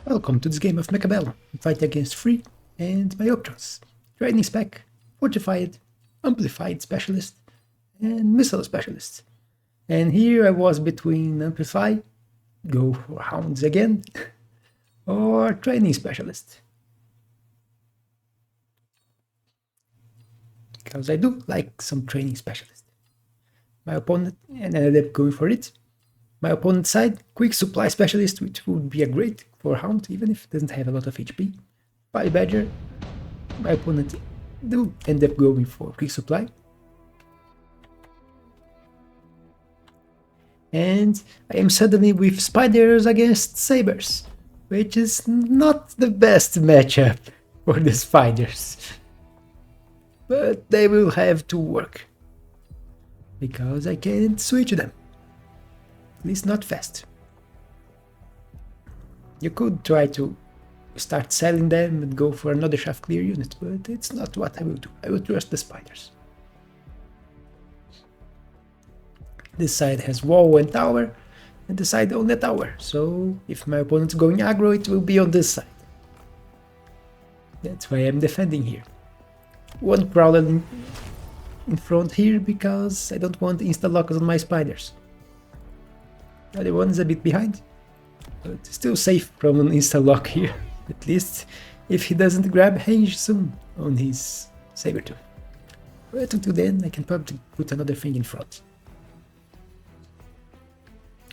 Welcome to this game of Mechabellum. Fight against 3 and my options. Training spec, fortified, amplified specialist, and missile specialist. And here I was between amplify, go for hounds again, or training specialist. Because I do like some training specialist. My opponent, and I ended up going for it. My opponent's side, quick supply specialist, which would be a great for hound, even if it doesn't have a lot of HP. Fire badger. My opponent do end up going for quick supply. And I am suddenly with spiders against sabers, which is not the best matchup for the spiders. But they will have to work, because I can't switch them. At least not fast. You could try to start selling them and go for another shaft clear unit, but it's not what I will do. I will trust the spiders. This side has wall and tower, and this side only a tower, so if my opponent's going aggro, it will be on this side. That's why I'm defending here. One prowler in front here because I don't want insta-locks on my spiders. The other one is a bit behind, but still safe from an insta-lock here, at least if he doesn't grab Henge soon on his Sabertooth. But until then, I can probably put another thing in front.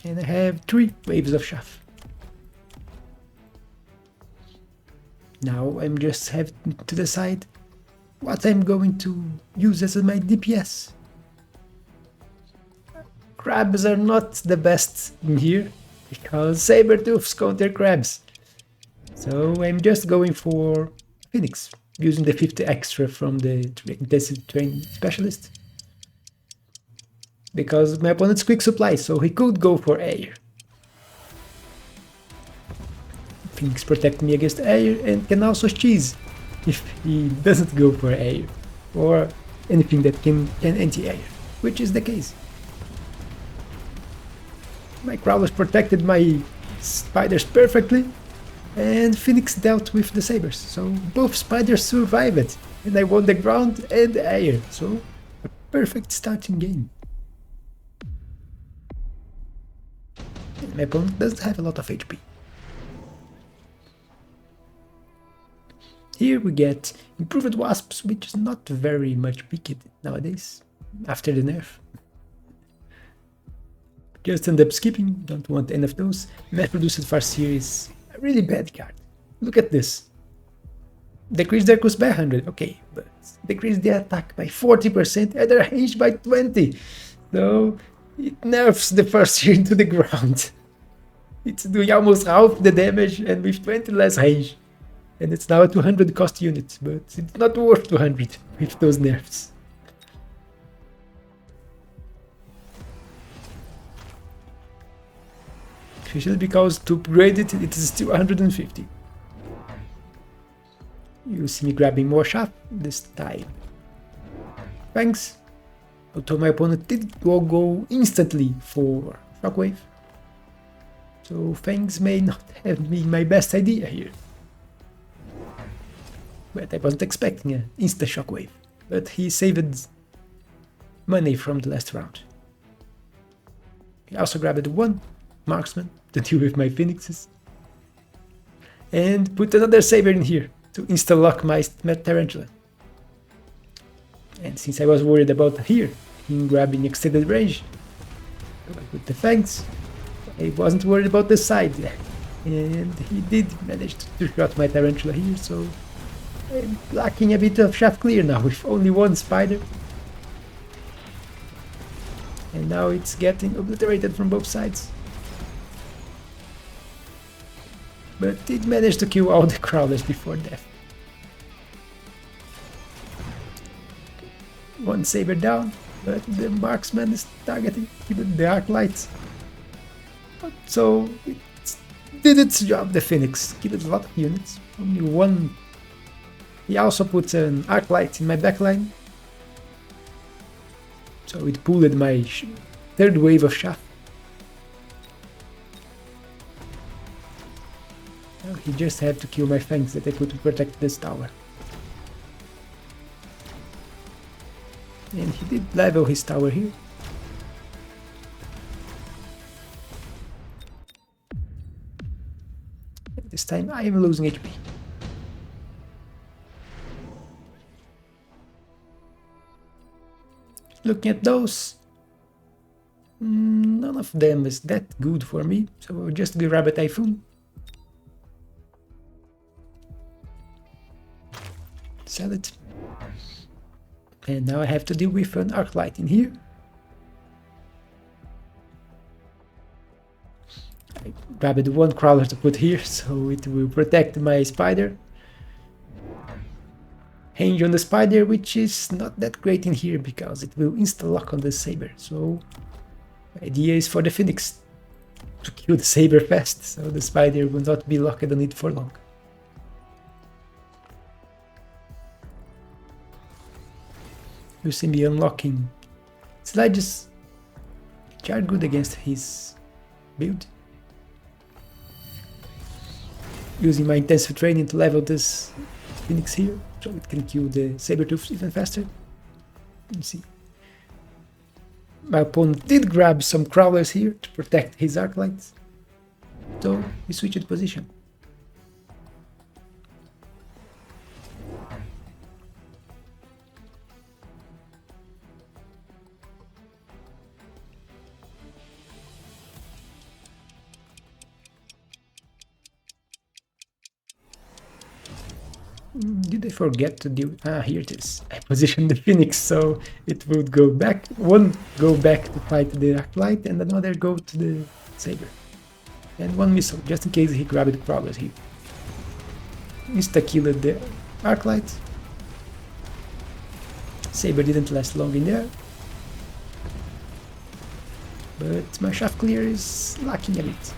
And I have 3 waves of chaff. Now I'm just having to decide what I'm going to use as my DPS. Crabs are not the best in here, because Sabertooths counter crabs. So I'm just going for Phoenix, using the 50 extra from the intensive train specialist. Because my opponent's quick supply, so he could go for air. Phoenix protect me against air and can also cheese if he doesn't go for air, or anything that can anti-air, which is the case. My Crawlers protected my spiders perfectly, and Phoenix dealt with the sabers, so both spiders survived, and I won the ground and the air, so a perfect starting game. And my opponent doesn't have a lot of HP. Here we get Improved Wasps, which is not very much picked nowadays, after the nerf. Just end up skipping, don't want any of those. Mass-produced Farseer is a really bad card. Look at this. Decrease their cost by 100, okay, but decrease the attack by 40% and their range by 20. So it nerfs the Farseer into the ground. It's doing almost half the damage and with 20 less range. And it's now a 200 cost unit, but it's not worth 200 with those nerfs. Especially because to upgrade it, it is still 150. You see me grabbing more shaft this time. Thanks. Although my opponent did go instantly for Shockwave. So Fangs may not have been my best idea here. But I wasn't expecting an insta Shockwave. But he saved money from the last round. He also grabbed 1 marksman to deal with my phoenixes. And put another saber in here to insta-lock my tarantula. And since I was worried about here, him grabbing extended range, I put the fangs. I wasn't worried about the side. And he did manage to shot my tarantula here, so I'm lacking a bit of shaft clear now with only 1 spider. And now it's getting obliterated from both sides. But it managed to kill all the crawlers before death. 1 saber down, but the marksman is targeting even the arc lights. So it did its job, the Phoenix. Killed a lot of units, only 1. He also put an arc light in my backline. So it pulled my 3rd wave of shaft. Well, he just had to kill my fangs that I put to protect this tower. And he did level his tower here. And this time I am losing HP. Looking at those, none of them is that good for me, so I'll just grab a Typhoon. Sell it. And now I have to deal with an Arclight in here. I grabbed one crawler to put here, so it will protect my spider. Range on the spider, which is not that great in here because it will insta-lock on the saber. So the idea is for the Phoenix to kill the saber fast, so the spider will not be locked on it for long. You see me unlocking sledges, which are good against his build. Using my intensive training to level this Phoenix here, so it can kill the Sabertooth even faster. Let's see. My opponent did grab some crawlers here to protect his Arclights, so he switched position. Did I forget to do... here it is. I positioned the Phoenix so it would go back. One go back to fight the Arclight and another go to the Saber. And one missile, just in case he grabbed the crawlers here. Insta-killed the Arclight. Saber didn't last long in there. But my shaft clear is lacking a bit.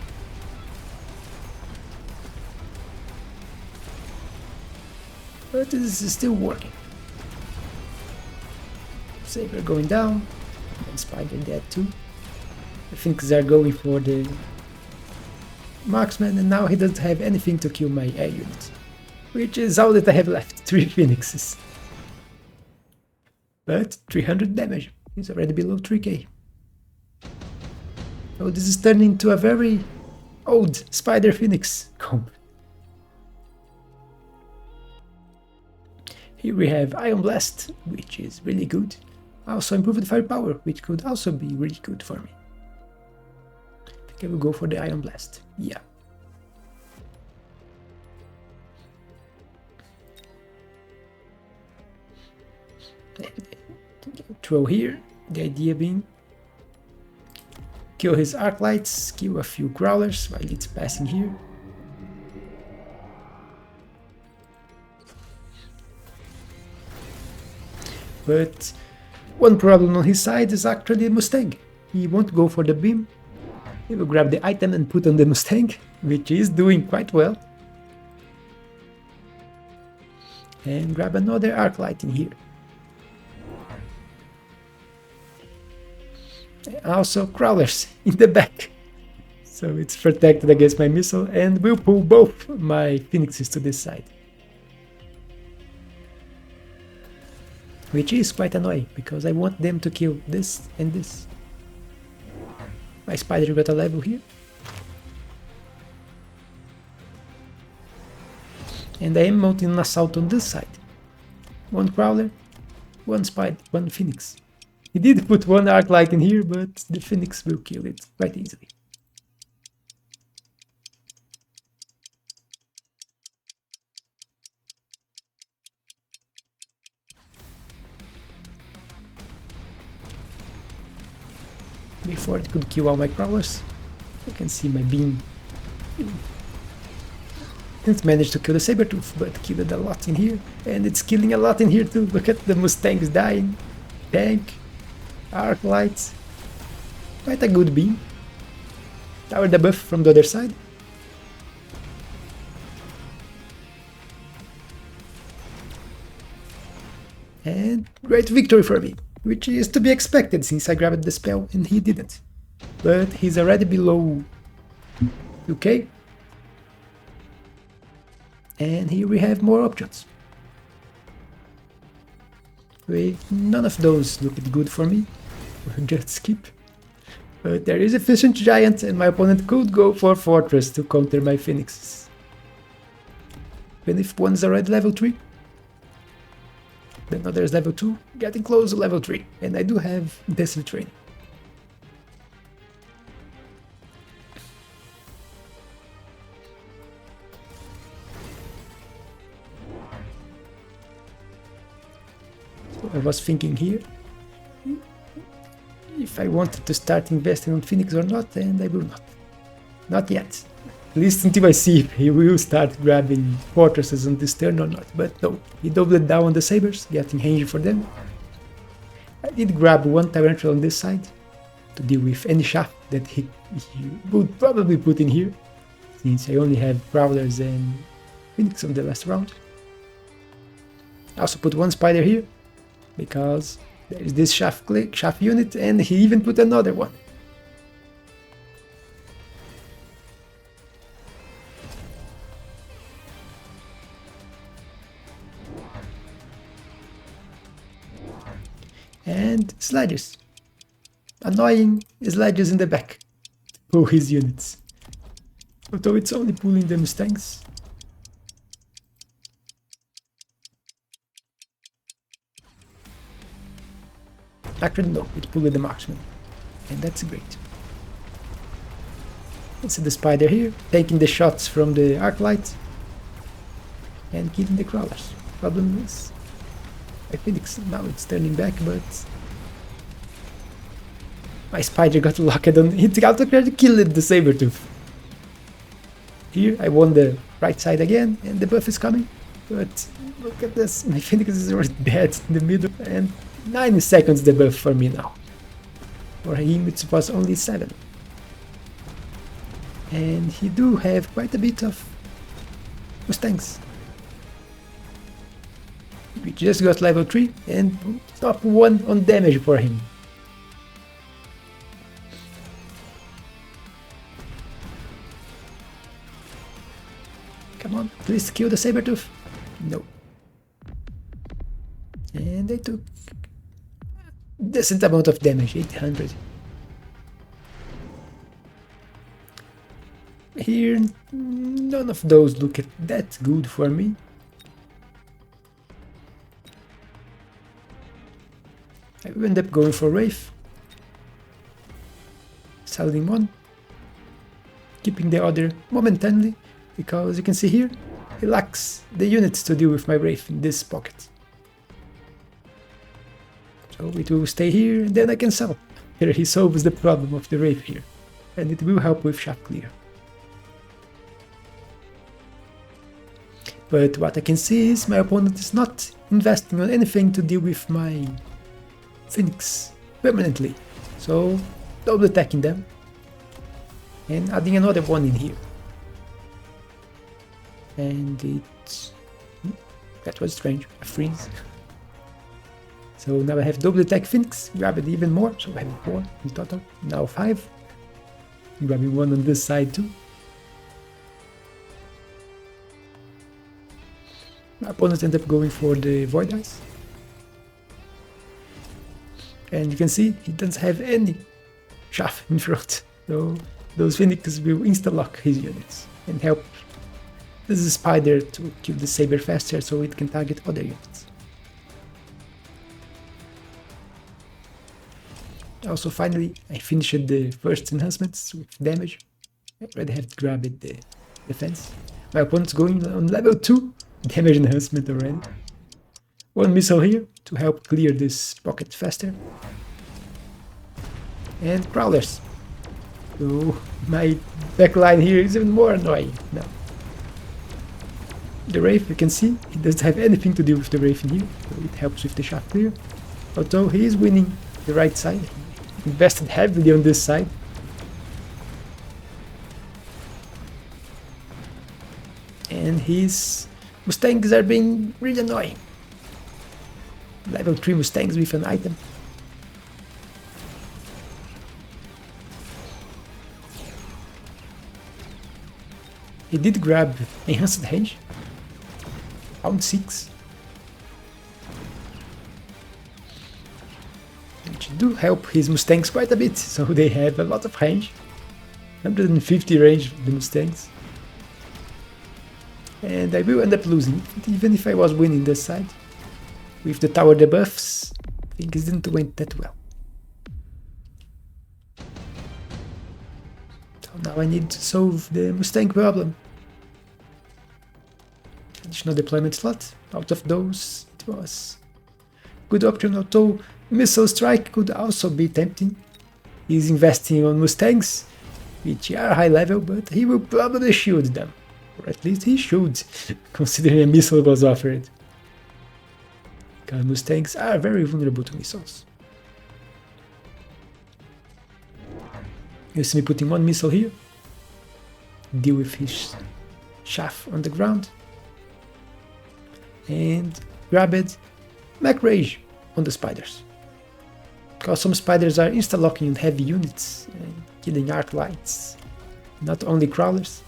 But this is still working. Saber going down, and Spider dead too. I think they're going for the marksman, and now he doesn't have anything to kill my air unit. Which is all that I have left, 3 Phoenixes. But 300 damage, he's already below 3k. So this is turning into a very old Spider Phoenix comp. Here we have Ion Blast, which is really good. Also improved firepower, which could also be really good for me. I think I will go for the Ion Blast. Yeah. Throw here, the idea being kill his Arclights, kill a few Crawlers while it's passing here. But one problem on his side is actually the Mustang. He won't go for the beam. He will grab the item and put on the Mustang, which is doing quite well. And grab another Arclight in here. And also Crawlers in the back. So it's protected against my missile and will pull both my Phoenixes to this side. Which is quite annoying, because I want them to kill this and this. My spider got a level here. And I am mounting an assault on this side. One Crawler, one Spider, one Phoenix. He did put one Arclight in here, but the Phoenix will kill it quite easily. Before it could kill all my Crawlers, you can see my beam. Didn't manage to kill the Sabertooth, but killed a lot in here, and it's killing a lot in here too. Look at the Mustangs dying. Tank, Arclights, quite a good beam. Tower debuff from the other side. And great victory for me, which is to be expected since I grabbed the spell and he didn't. But he's already below 2k. And here we have more options. None of those looked good for me. We'll just skip. But there is efficient giant and my opponent could go for fortress to counter my phoenixes. Even if one's already level 3. The other is level 2, getting close to level 3. And I do have intensive training. So I was thinking here if I wanted to start investing on Phoenix or not, and I will not. Not yet. At least until I see if he will start grabbing fortresses on this turn or not. But no, he doubled down on the sabers, getting range for them. I did grab one Tarantula on this side to deal with any shaft that he would probably put in here, since I only have Prowlers and Phoenix on the last round. I also put one spider here, because there is this shaft unit, and he even put another one. And sliders. Annoying sliders in the back to pull his units. Although it's only pulling the Mustangs. Actually no, it pulled the marksman. And that's great. Let's see the spider here, taking the shots from the arc light. And killing the crawlers. Problem is, I think now it's turning back, but my spider got locked on it. Got to kill the Sabertooth. Here I won the right side again, and the buff is coming. But look at this, my Phoenix is already dead in the middle, and 9 seconds the buff for me now. For him it was only 7. And he do have quite a bit of Mustangs. We just got level 3 and top 1 on damage for him. Come on, please kill the Sabertooth. No. And they took decent amount of damage, 800. Here, none of those look that good for me. I will end up going for Wraith, selling one, keeping the other momentarily, because you can see here, he lacks the units to deal with my Wraith in this pocket. So it will stay here, and then I can sell. Here he solves the problem of the Wraith here, and it will help with shaft clear. But what I can see is my opponent is not investing on anything to deal with my Phoenix permanently, so double attacking them and adding another one in here. And that was strange, a freeze. So now I have double attack Phoenix, grab it even more, so I have 4 in total, now 5. Grabbing one on this side too. My opponent ended up going for the Void Eyes. And you can see he doesn't have any shaft in front, so those Phoenixes will insta-lock his units and help this spider to kill the saber faster so it can target other units. Also, finally, I finished the first enhancements with damage. I already have grabbed the defense. My opponent's going on level 2 damage enhancement already. One missile here to help clear this pocket faster. And crawlers. So my backline here is even more annoying now. The Wraith, you can see, he doesn't have anything to do with the Wraith in here, so it helps with the shaft clear. Although he is winning the right side, he invested heavily on this side. And his Mustangs are being really annoying. Level 3 Mustangs with an item. He did grab enhanced range, round 6. Which do help his Mustangs quite a bit, so they have a lot of range. 150 range, the Mustangs. And I will end up losing, even if I was winning this side. With the tower debuffs, things didn't went that well. So now I need to solve the Mustang problem. Additional deployment slot. Out of those, it was good option, although Missile Strike could also be tempting. He's investing on Mustangs, which are high level, but he will probably shield them. Or at least he should, considering a missile was offered. Because Mustangs are very vulnerable to missiles. You see me putting one missile here. Deal with his shaft on the ground. And grab it. Mech Rage on the spiders. Because some spiders are insta-locking on heavy units and killing arc lights. Not only crawlers.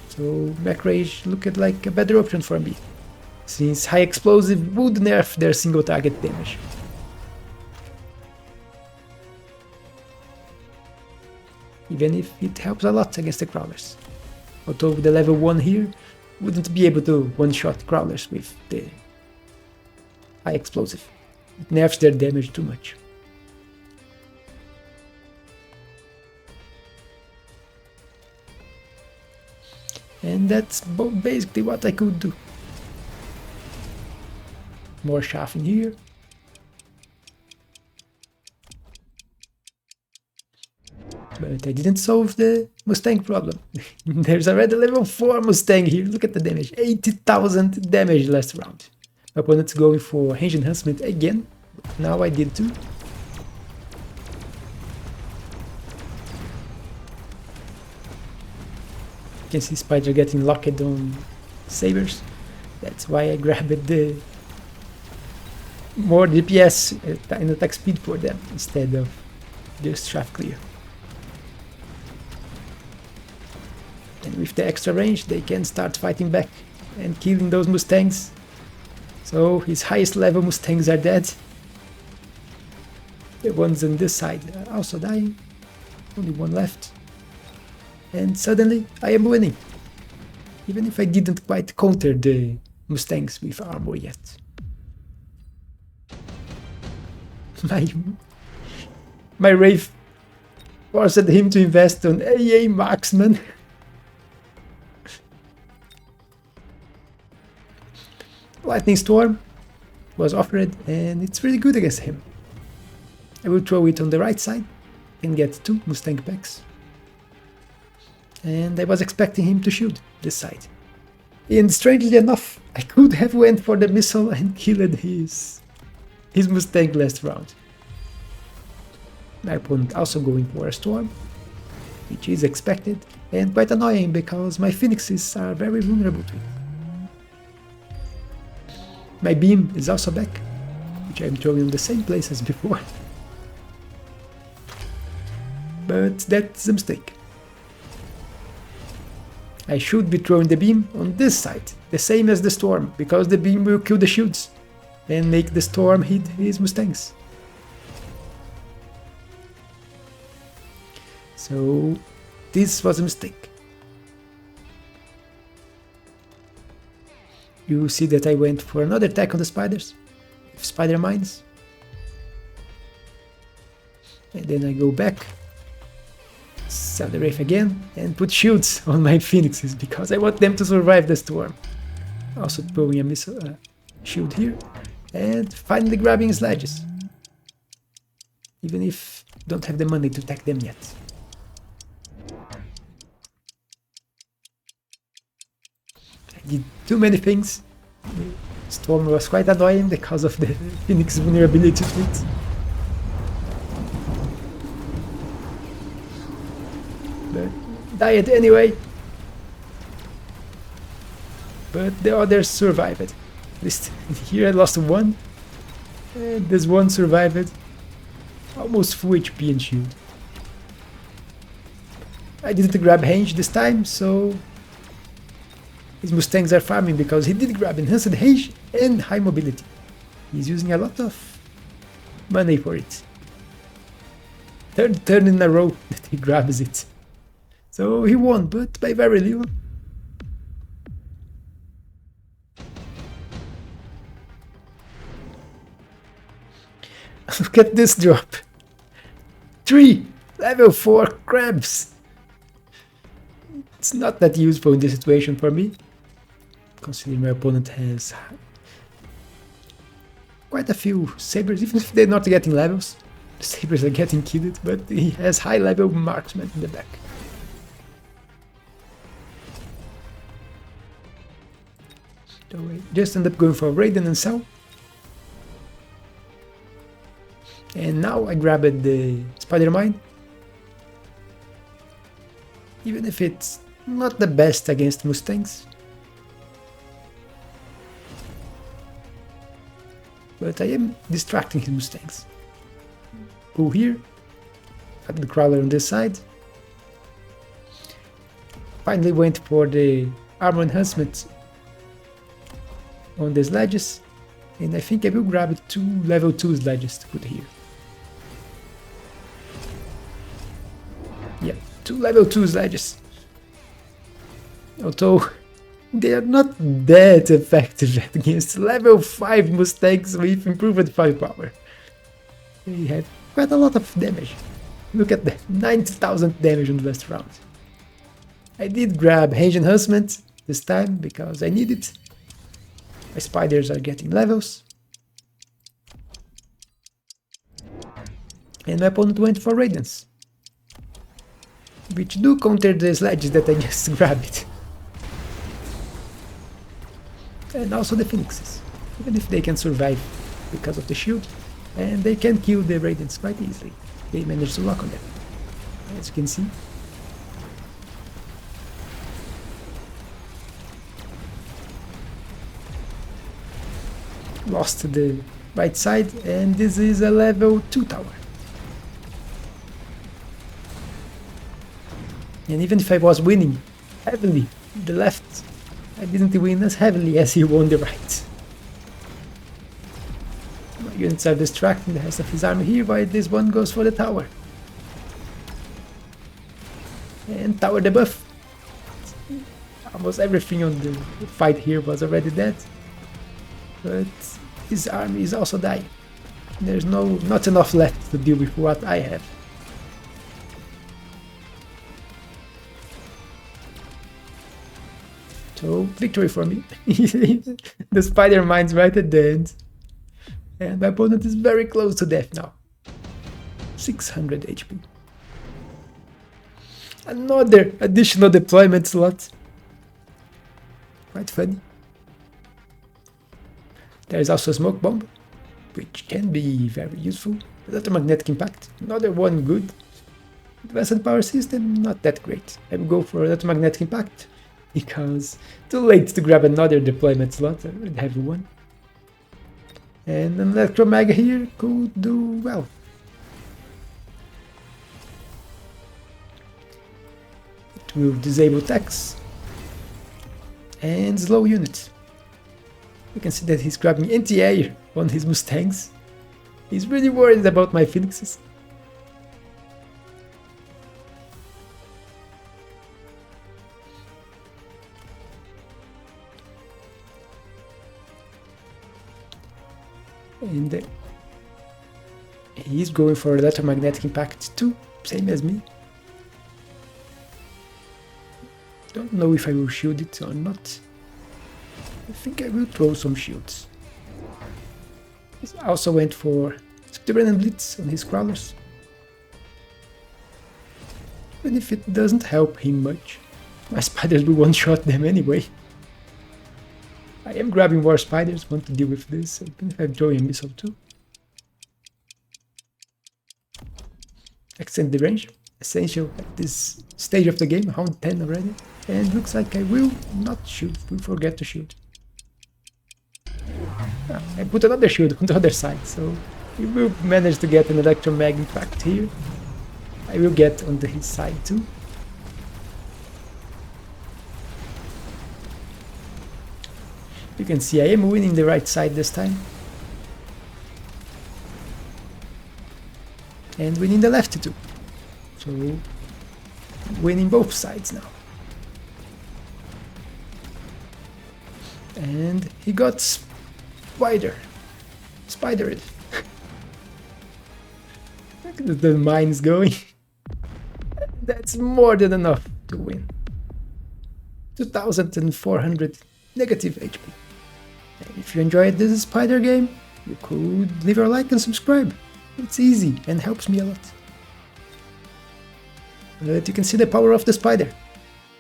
So Mech Rage looked like a better option for me, since high explosive would nerf their single target damage. Even if it helps a lot against the crawlers. Although the level 1 here wouldn't be able to one-shot crawlers with the high explosive. It nerfs their damage too much. And that's basically what I could do. More shaft in here. But I didn't solve the Mustang problem. There's already level 4 Mustang here. Look at the damage. 80,000 damage last round. My opponent's going for range enhancement again. Now I did too. You can see Spider getting locked on sabers. That's why I grabbed the more DPS and attack speed for them instead of just shaft clear. And with the extra range they can start fighting back and killing those Mustangs. So his highest level Mustangs are dead. The ones on this side are also dying. Only one left. And suddenly I am winning. Even if I didn't quite counter the Mustangs with armor yet. My Wraith forced him to invest on AA marksman. Lightning Storm was offered and it's really good against him. I will throw it on the right side and get 2 Mustang packs. And I was expecting him to shoot this side. And strangely enough, I could have went for the missile and killed his Mustang last round. My opponent also going for a storm, which is expected and quite annoying because my phoenixes are very vulnerable to it. My beam is also back, which I'm throwing in the same place as before. But that's a mistake. I should be throwing the beam on this side, the same as the storm, because the beam will kill the shields and make the storm hit his Mustangs. So this was a mistake. You see that I went for another attack on the spiders, with spider mines. And then I go back, sell the Wraith again, and put shields on my phoenixes, because I want them to survive the storm. Also throwing a missile shield here, and finally grabbing sledges. Even if I don't have the money to attack them yet. I did too many things. Storm was quite annoying because of the Phoenix vulnerability to it. But died anyway. But the others survived. At least here I lost one. And this one survived. Almost full HP and shield. I didn't grab range this time, so His Mustangs are farming because he did grab enhanced range and high mobility. He's using a lot of money for it. Third turn in a row that he grabs it. So he won, but by very little. Look at this drop. 3 level 4 crabs. It's not that useful in this situation for me, considering my opponent has quite a few sabers, even if they're not getting levels. The sabers are getting killed, but he has high level marksman in the back. So I just end up going for Raiden and Cell. And now I grabbed the Spider Mine. Even if it's not the best against Mustangs. But I am distracting his Mustangs. Pull here. Got the crawler on this side. Finally went for the armor enhancement on the sledges. And I think I will grab 2 level 2 sledges to put here. Yeah, 2 level 2 sledges. Although they are not that effective against level 5 Mustangs with improved firepower. They have quite a lot of damage. Look at that, 90,000 damage on the last round. I did grab range enhancement this time because I need it. My spiders are getting levels. And my opponent went for Raidens, which do counter the sledges that I just grabbed. And also the Phoenixes, even if they can survive because of the shield, and they can kill the Raidens quite easily. They manage to lock on them, as you can see. Lost the right side, and this is a level 2 tower. And even if I was winning heavily the left, I didn't win as heavily as he won the right. My units are distracting the rest of his army here, while this one goes for the tower. And tower debuff. Almost everything on the fight here was already dead. But his army is also dying. There's not enough left to deal with what I have. So, victory for me. The spider mine's right at the end. And my opponent is very close to death now. 600 HP. Another additional deployment slot. Quite funny. There is also a smoke bomb, which can be very useful. Electromagnetic impact, another one good. Advanced power system, not that great. I will go for electromagnetic impact, because too late to grab another deployment slot. I already have one. And an electromag here could do well. It will disable attacks and slow units. You can see that he's grabbing anti-air on his Mustangs. He's really worried about my Phoenixes. And he's going for electromagnetic impact too, same as me. Don't know if I will shield it or not. I think I will throw some shields. He also went for Subterranean Blitz on his crawlers. Even if it doesn't help him much, my spiders will one-shot them anyway. I am grabbing War Spiders, want to deal with this, even if I'm throwing a missile too. Extend the range, essential at this stage of the game, round 10 already. And looks like I will not shoot, will forget to shoot. I put another shield on the other side, so he will manage to get an electromag impact here. I will get on his side too. You can see I am winning the right side this time. And winning the left too. So winning both sides now. And he got spidered. Look at the mines going. That's more than enough to win. 2400 negative HP. And if you enjoyed this spider game, you could leave a like and subscribe. It's easy and helps me a lot. But you can see the power of the spider.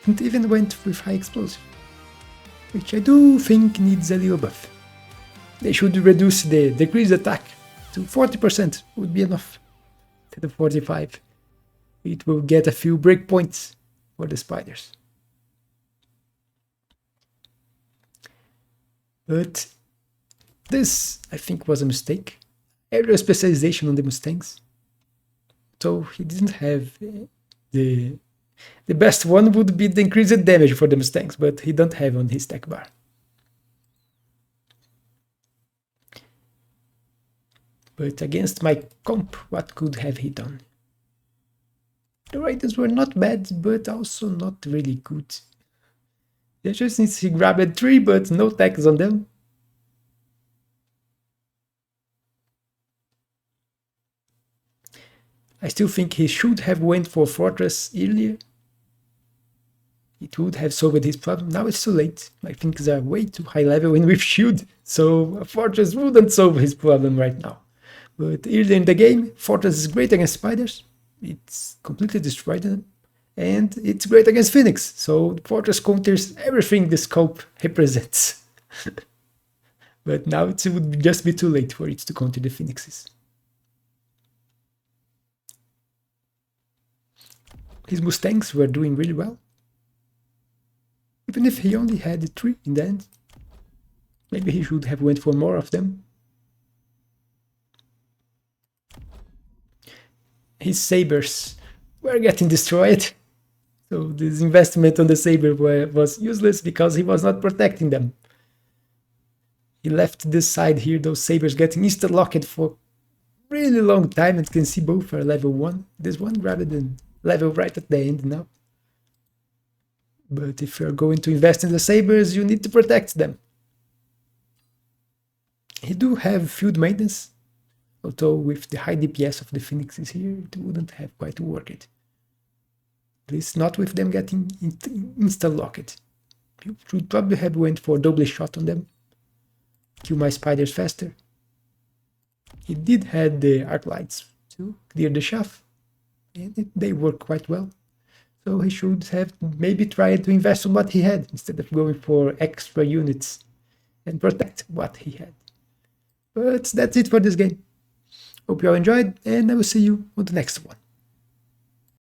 It even went with high explosive, which I do think needs a little buff. They should reduce the decreased attack to 40%, would be enough. To the 45. It will get a few breakpoints for the spiders. But this, I think, was a mistake. Area specialization on the Mustangs. So he didn't have the best one would be the increased damage for the Mustangs, but he don't have on his tech bar. But against my comp, what could have he done? The Raiders were not bad, but also not really good. They just needs he grabbed 3, but no tags on them. I still think he should have went for Fortress earlier. It would have solved his problem. Now it's too late. My things are way too high level and with shield, so a Fortress wouldn't solve his problem right now. But earlier in the game, Fortress is great against spiders. It's completely destroyed them. And it's great against Phoenix, so Fortress counters everything the scope represents. But now it would just be too late for it to counter the Phoenixes. His Mustangs were doing really well. Even if he only had 3 in the end. Maybe he should have went for more of them. His sabers were getting destroyed. So this investment on the saber was useless because he was not protecting them. He left this side here, those sabers getting insta-locked for really long time, and you can see both are level 1. This one rather than level right at the end now. But if you're going to invest in the sabers, you need to protect them. He do have field maintenance, although with the high DPS of the Phoenixes here, it wouldn't have quite worked. At least not with them getting insta-locked. You should probably have went for double shot on them. Kill my spiders faster. He did have the arc lights to clear the shaft, and they work quite well. So he should have maybe tried to invest on what he had instead of going for extra units and protect what he had. But that's it for this game. Hope you all enjoyed, and I will see you on the next one.